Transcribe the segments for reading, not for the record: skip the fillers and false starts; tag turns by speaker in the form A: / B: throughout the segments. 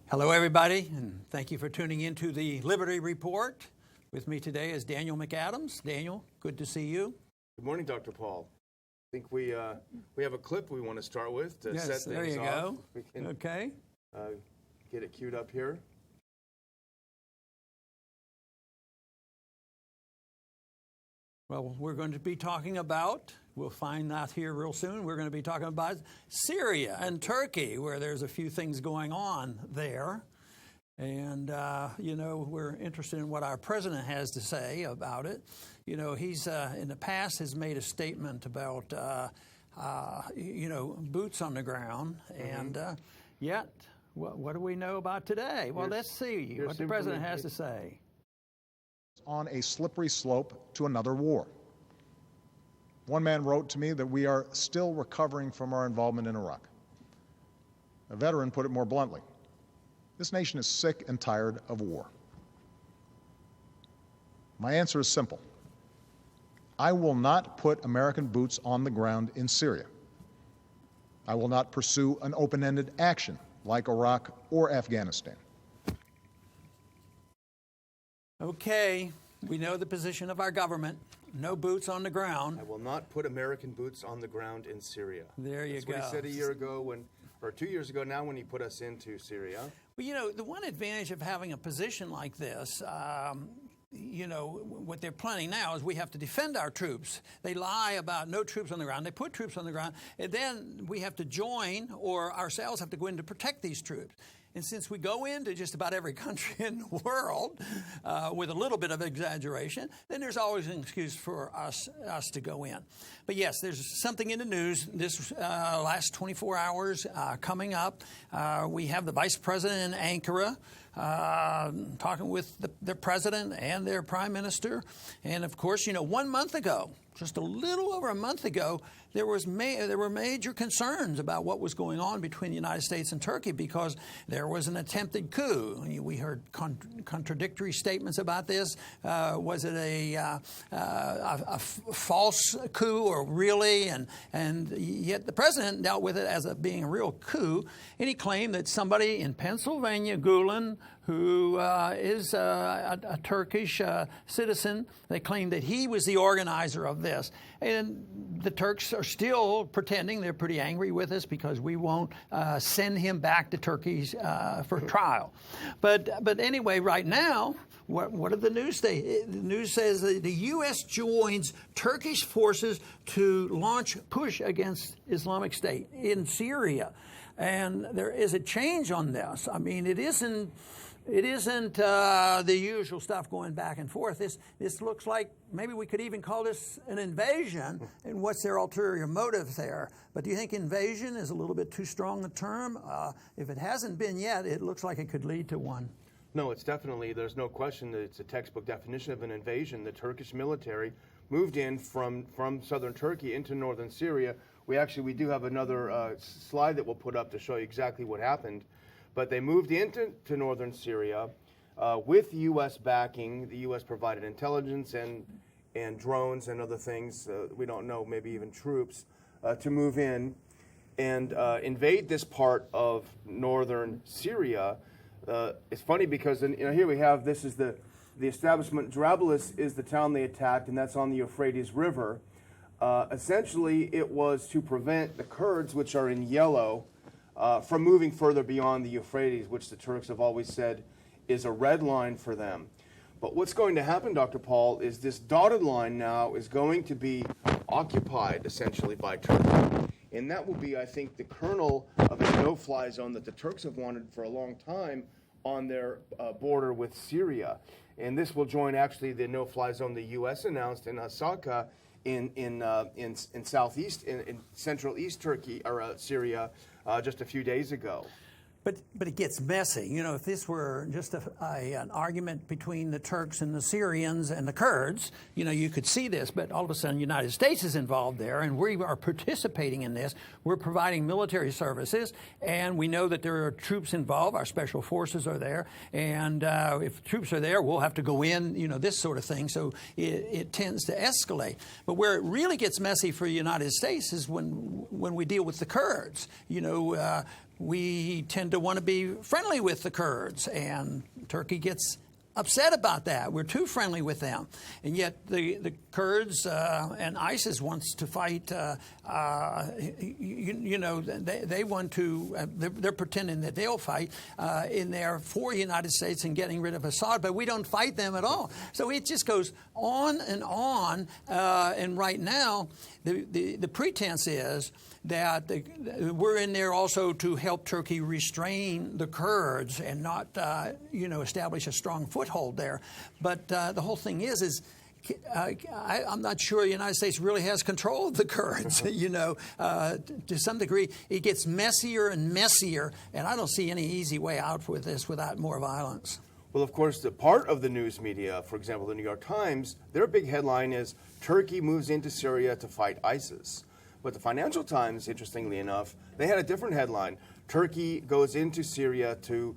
A: Hello, everybody, and thank you for tuning in to the Liberty Report. With me today is Daniel McAdams. Daniel, good to see you.
B: Good morning, Dr. Paul. I think we have a clip we want to start with to set things off.
A: There you go.
B: We can,
A: okay.
B: Get it queued up here.
A: Well, we're going to be talking about, we'll find out here real soon, we're going to be talking about Syria and Turkey, where there's a few things going on there. And, we're interested in what our president has to say about it. You know, he's, in the past, has made a statement about, boots on the ground. And yet, what do we know about today? Well, let's see what the president has to say.
C: On a slippery slope to another war. One man wrote to me that we are still recovering from our involvement in Iraq. A veteran put it more bluntly. This nation is sick and tired of war. My answer is simple. I will not put American boots on the ground in Syria. I will not pursue an open-ended action like Iraq or Afghanistan.
A: Okay, we know the position of our government. No boots on the ground.
B: I will not put American boots on the ground in Syria.
A: There you go.
B: That's what he said a year ago or 2 years ago now when he put us into Syria.
A: Well, the one advantage of having a position like this, what they're planning now is we have to defend our troops. They lie about no troops on the ground. They put troops on the ground, and then we have to join or ourselves have to go in to protect these troops. And since we go into just about every country in the world with a little bit of exaggeration, then there's always an excuse for us to go in. But yes, there's something in the news this last 24 hours coming up. We have the vice president in Ankara talking with the president and their prime minister. And of course, 1 month ago, just a little over a month ago, there were major concerns about what was going on between the United States and Turkey because there was an attempted coup. We heard contradictory statements about this. Was it a false coup or really? And yet the president dealt with it as being a real coup. And he claimed that somebody in Pennsylvania, Gulen, who is a Turkish citizen, they claimed that he was the organizer of this. And the Turks are still pretending they're pretty angry with us because we won't send him back to Turkey for trial. But anyway, right now, what did the news say? The news says that the U.S. joins Turkish forces to launch push against Islamic State in Syria. And there is a change on this. I mean, it isn't the usual stuff going back and forth. This looks like maybe we could even call this an invasion. And what's their ulterior motive there? But do you think invasion is a little bit too strong a term? If it hasn't been yet, it looks like it could lead to one.
B: No, it's definitely, there's no question that it's a textbook definition of an invasion. The Turkish military moved in from southern Turkey into northern Syria. We do have another slide that we'll put up to show you exactly what happened. But they moved into northern Syria with U.S. backing. The U.S. provided intelligence and drones and other things, we don't know, maybe even troops, to move in and invade this part of northern Syria. It's funny because here we have, this is the establishment. Jarablus is the town they attacked, and that's on the Euphrates River. Essentially, it was to prevent the Kurds, which are in yellow, from moving further beyond the Euphrates, which the Turks have always said is a red line for them. But what's going to happen, Dr. Paul, is this dotted line now is going to be occupied, essentially, by Turkey. And that will be, I think, the kernel of a no-fly zone that the Turks have wanted for a long time on their border with Syria. And this will join, actually, the no-fly zone the U.S. announced in Hasaka in southeast, in central east Turkey, or Syria, just a few days ago.
A: But it gets messy. If this were just an argument between the Turks and the Syrians and the Kurds, you could see this. But all of a sudden, the United States is involved there, and we are participating in this. We're providing military services, and we know that there are troops involved. Our special forces are there, and if troops are there, we'll have to go in. This sort of thing. So it tends to escalate. But where it really gets messy for the United States is when when we deal with the Kurds. We tend to want to be friendly with the Kurds, and Turkey gets upset about that. We're too friendly with them. And yet the Kurds and ISIS wants to fight, they want to, they're pretending that they'll fight in there for the United States and getting rid of Assad, but we don't fight them at all. So it just goes on. And right now, the pretense is that we're in there also to help Turkey restrain the Kurds and not, establish a strong foothold there. But the whole thing is I'm not sure the United States really has control of the Kurds. To some degree, it gets messier and messier, and I don't see any easy way out with this without more violence.
B: Well, of course, the part of the news media, for example, the New York Times, their big headline is Turkey moves into Syria to fight ISIS. But the Financial Times, interestingly enough, they had a different headline. Turkey goes into Syria to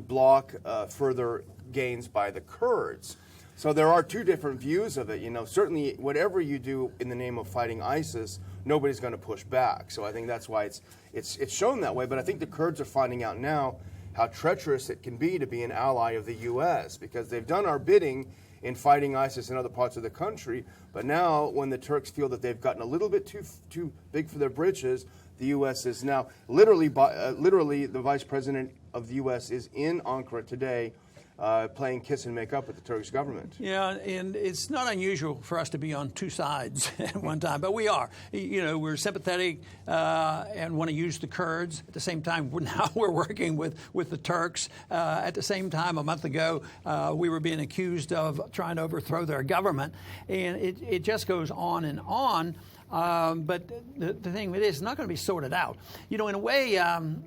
B: block further gains by the Kurds. So there are two different views of it. Certainly whatever you do in the name of fighting ISIS, nobody's going to push back. So I think that's why it's shown that way. But I think the Kurds are finding out now how treacherous it can be to be an ally of the U.S. because they've done our bidding in fighting ISIS in other parts of the country. But now when the Turks feel that they've gotten a little bit too big for their britches, the U.S. is now literally the Vice President of the U.S. is in Ankara today playing kiss and make up with the Turkish government.
A: Yeah, and it's not unusual for us to be on two sides at one time, but we are. We're sympathetic and want to use the Kurds. At the same time, we're working with the Turks. At the same time, a month ago, we were being accused of trying to overthrow their government, and it just goes on and on. But the thing is, it's not going to be sorted out. In a way,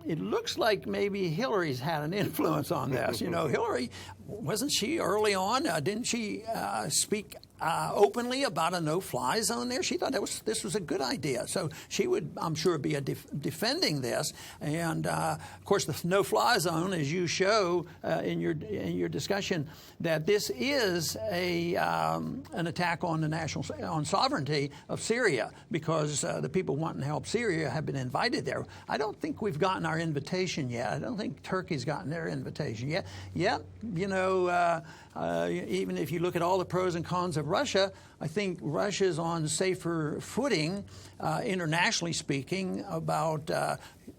A: it looks like maybe Hillary's had an influence on this. Hillary, wasn't she early on? Didn't she speak openly about a no-fly zone there? She thought this was a good idea. So she would, I'm sure, be defending this. And, of course, the no-fly zone, as you show in your discussion, that this is an attack on on sovereignty of Syria because the people wanting to help Syria have been invited there. I don't think we've gotten our invitation yet. I don't think Turkey's gotten their invitation yet. Yet, even if you look at all the pros and cons of Russia, I think Russia's on safer footing, internationally speaking, about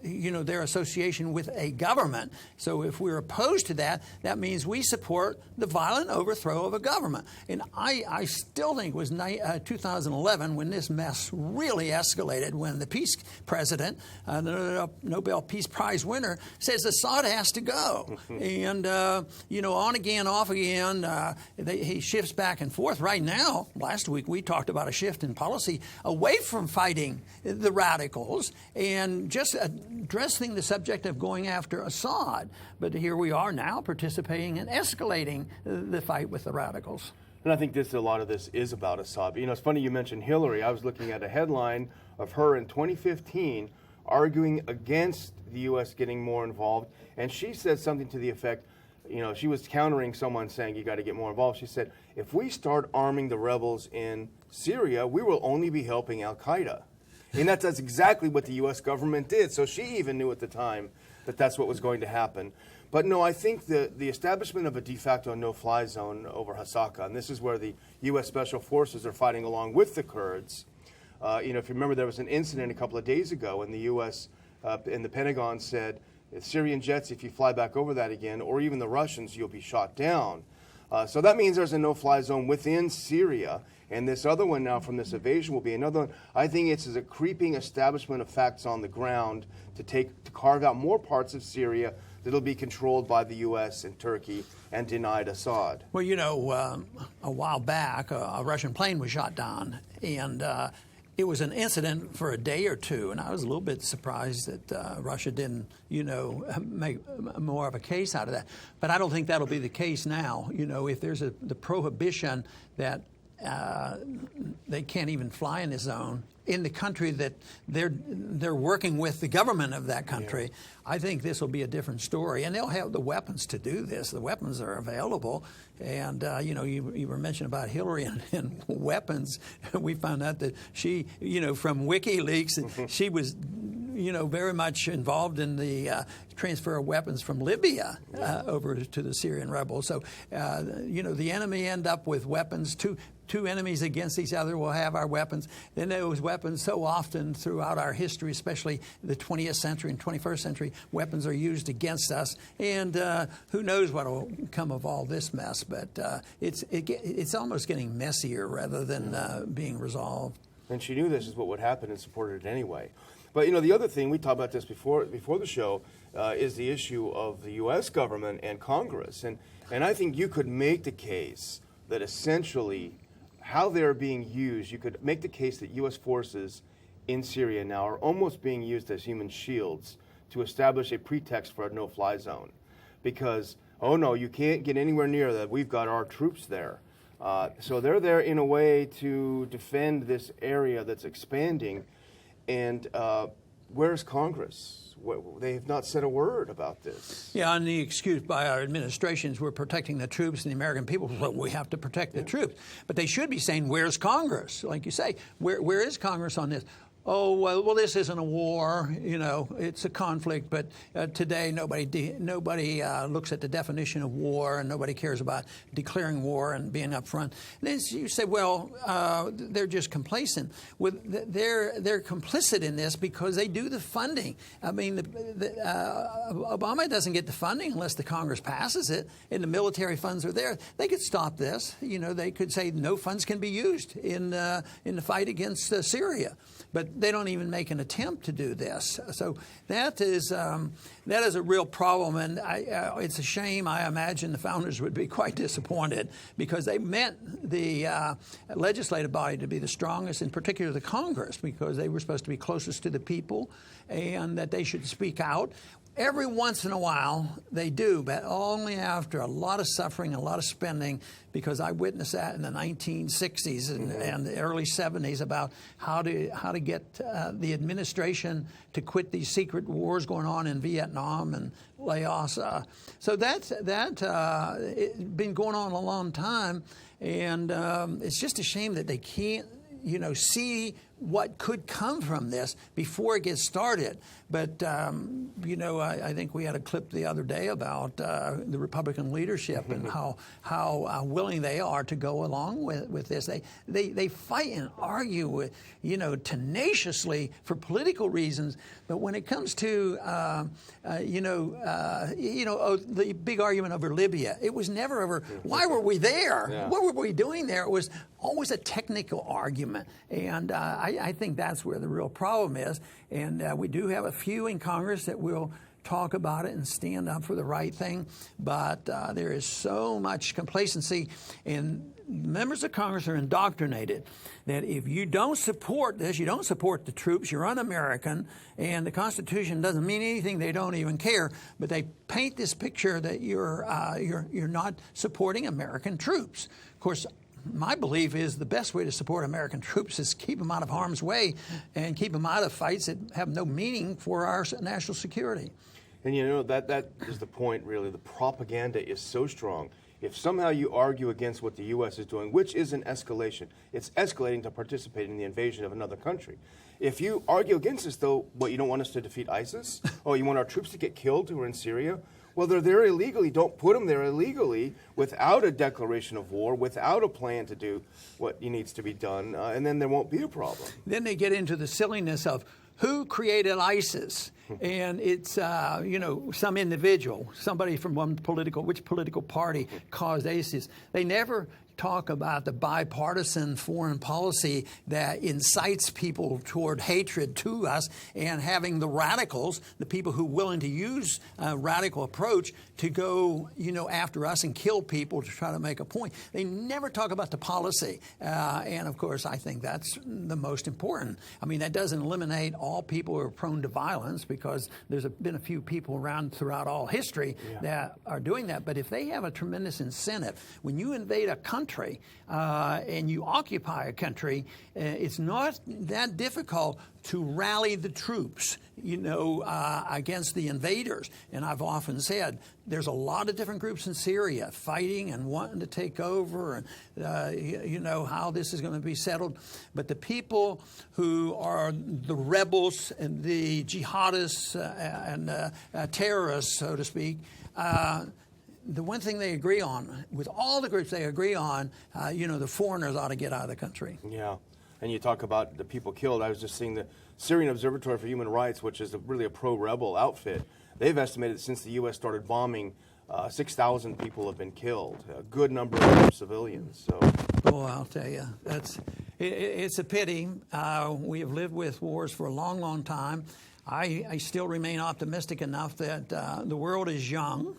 A: their association with a government. So if we're opposed to that, that means we support the violent overthrow of a government. And I still think it was 2011 when this mess really escalated, when the peace president, the Nobel Peace Prize winner, says Assad has to go. And, on again, off again, he shifts back and forth. Right now, last week we talked about a shift in policy away from fighting the radicals and just addressing the subject of going after Assad. But here we are now participating in escalating the fight with the radicals.
B: And I think a lot of this is about Assad. It's funny you mentioned Hillary. I was looking at a headline of her in 2015 arguing against the U.S. getting more involved. And she said something to the effect, she was countering someone saying you got to get more involved. She said, if we start arming the rebels in Syria, we will only be helping al-Qaeda. And that's exactly what the U.S. government did. So she even knew at the time that that's what was going to happen. But no, I think the establishment of a de facto no-fly zone over Hasaka, and this is where the U.S. Special Forces are fighting along with the Kurds. If you remember, there was an incident a couple of days ago when the U.S. And the Pentagon said, Syrian jets, if you fly back over that again, or even the Russians, you'll be shot down. So that means there's a no-fly zone within Syria. And this other one now from this invasion will be another one. I think it's a creeping establishment of facts on the ground to carve out more parts of Syria that'll be controlled by the U.S. and Turkey and denied Assad.
A: Well, a while back, a Russian plane was shot down, and it was an incident for a day or two, and I was a little bit surprised that Russia didn't, make more of a case out of that. But I don't think that'll be the case now. If there's the prohibition that they can't even fly in the zone in the country that they're working with the government of that country. Yeah. I think this will be a different story, and they'll have the weapons to do this. The weapons are available, and you were mentioning about Hillary and weapons. We found out that she, from WikiLeaks, she was, very much involved in the transfer of weapons from Libya over to the Syrian rebels. So, the enemy end up with weapons. Two enemies against each other will have our weapons. Then those weapons, so often throughout our history, especially the 20th century and 21st century, weapons are used against us. And who knows what will come of all this mess. But it's almost getting messier rather than being resolved.
B: And she knew this is what would happen and supported it anyway. But, the other thing, we talked about this before the show, is the issue of the U.S. government and Congress. And I think you could make the case that essentially how they're being used, you could make the case that U.S. forces in Syria now are almost being used as human shields to establish a pretext for a no-fly zone. Because, oh no, you can't get anywhere near that. We've got our troops there. So they're there in a way to defend this area that's expanding. And where's Congress? They have not said a word about this.
A: Yeah, and the excuse by our administrations, we're protecting the troops and the American people, so we have to protect the troops. But they should be saying, where's Congress? Like you say, where is Congress on this? Oh, well, this isn't a war, it's a conflict, but today nobody looks at the definition of war, and nobody cares about declaring war and being up front. And then you say, well, they're just complacent. They're complicit in this because they do the funding. I mean, Obama doesn't get the funding unless the Congress passes it, and the military funds are there. They could stop this. They could say no funds can be used in the fight against Syria. But they don't even make an attempt to do this. So that is a real problem, and it's a shame. I imagine the founders would be quite disappointed because they meant the legislative body to be the strongest, in particular the Congress, because they were supposed to be closest to the people and that they should speak out. Every once in a while they do, but only after a lot of suffering, a lot of spending, because I witnessed that in the 1960s and the early 70s about how to get the administration to quit these secret wars going on in Vietnam and Laos. So it's been going on a long time, and it's just a shame that they can't see what could come from this before it gets started. But, I think we had a clip the other day about the Republican leadership and how willing they are to go along with this. They fight and argue with, tenaciously for political reasons. But when it comes to, the big argument over Libya, it was never over, why were we there? Yeah. What were we doing there? It was always a technical argument. And I think that's where the real problem is. And we do have a few in Congress that will talk about it and stand up for the right thing. But there is so much complacency, and members of Congress are indoctrinated that if you don't support this, you don't support the troops, you're un-American, and the Constitution doesn't mean anything, they don't even care. But they paint this picture that you're not supporting American troops. Of course, my belief is the best way to support American troops is keep them out of harm's way and keep them out of fights that have no meaning for our national security.
B: And that is the point, really. The propaganda is so strong. If somehow you argue against what the U.S. is doing, which is an escalation, it's escalating to participate in the invasion of another country. If you argue against this, though, you don't want us to defeat ISIS? Oh, you want our troops to get killed who are in Syria? Well, they're there illegally. Don't put them there illegally without a declaration of war, without a plan to do what needs to be done, and then there won't be a problem.
A: Then they get into the silliness of who created ISIS, and it's some individual, somebody from which political party caused ISIS. They never talk about the bipartisan foreign policy that incites people toward hatred to us, and having the radicals, the people who are willing to use a radical approach to go, after us and kill people to try to make a point. They never talk about the policy. And of course, I think that's the most important. I mean, that doesn't eliminate all people who are prone to violence, because there's been a few people around throughout all history that are doing that. But if they have a tremendous incentive, when you invade a country, country and you occupy a country, it's not that difficult to rally the troops, against the invaders. And I've often said there's a lot of different groups in Syria fighting and wanting to take over, and how this is going to be settled. But the people who are the rebels and the jihadists and terrorists, so to speak, the one thing they agree on, with all the groups they agree on, the foreigners ought to get out of the country.
B: Yeah. And you talk about the people killed. I was just seeing the Syrian Observatory for Human Rights, which is really a pro-rebel outfit. They've estimated since the U.S. started bombing, 6,000 people have been killed. A good number of them civilians. So,
A: well, I'll tell you, it's a pity. We have lived with wars for a long, long time. I still remain optimistic enough that the world is young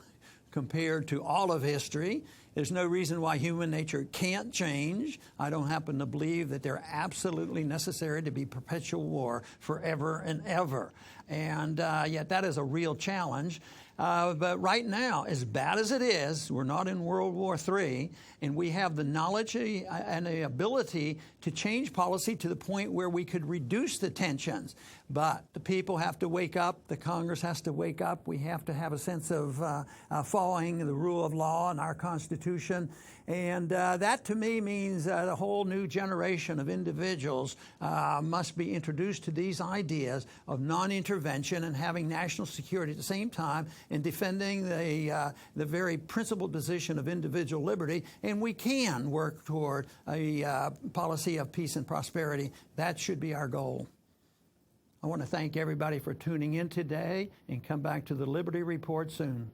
A: compared to all of history. There's no reason why human nature can't change. I don't happen to believe that they're absolutely necessary to be perpetual war forever and ever. And yet that is a real challenge. But right now, as bad as it is, we're not in World War III, and we have the knowledge and the ability to change policy to the point where we could reduce the tensions. But the people have to wake up. The Congress has to wake up. We have to have a sense of following the rule of law and our Constitution. And that, to me, means a whole new generation of individuals must be introduced to these ideas of non-intervention and having national security at the same time and defending the very principled position of individual liberty. And we can work toward a policy of peace and prosperity. That should be our goal. I want to thank everybody for tuning in today, and come back to the Liberty Report soon.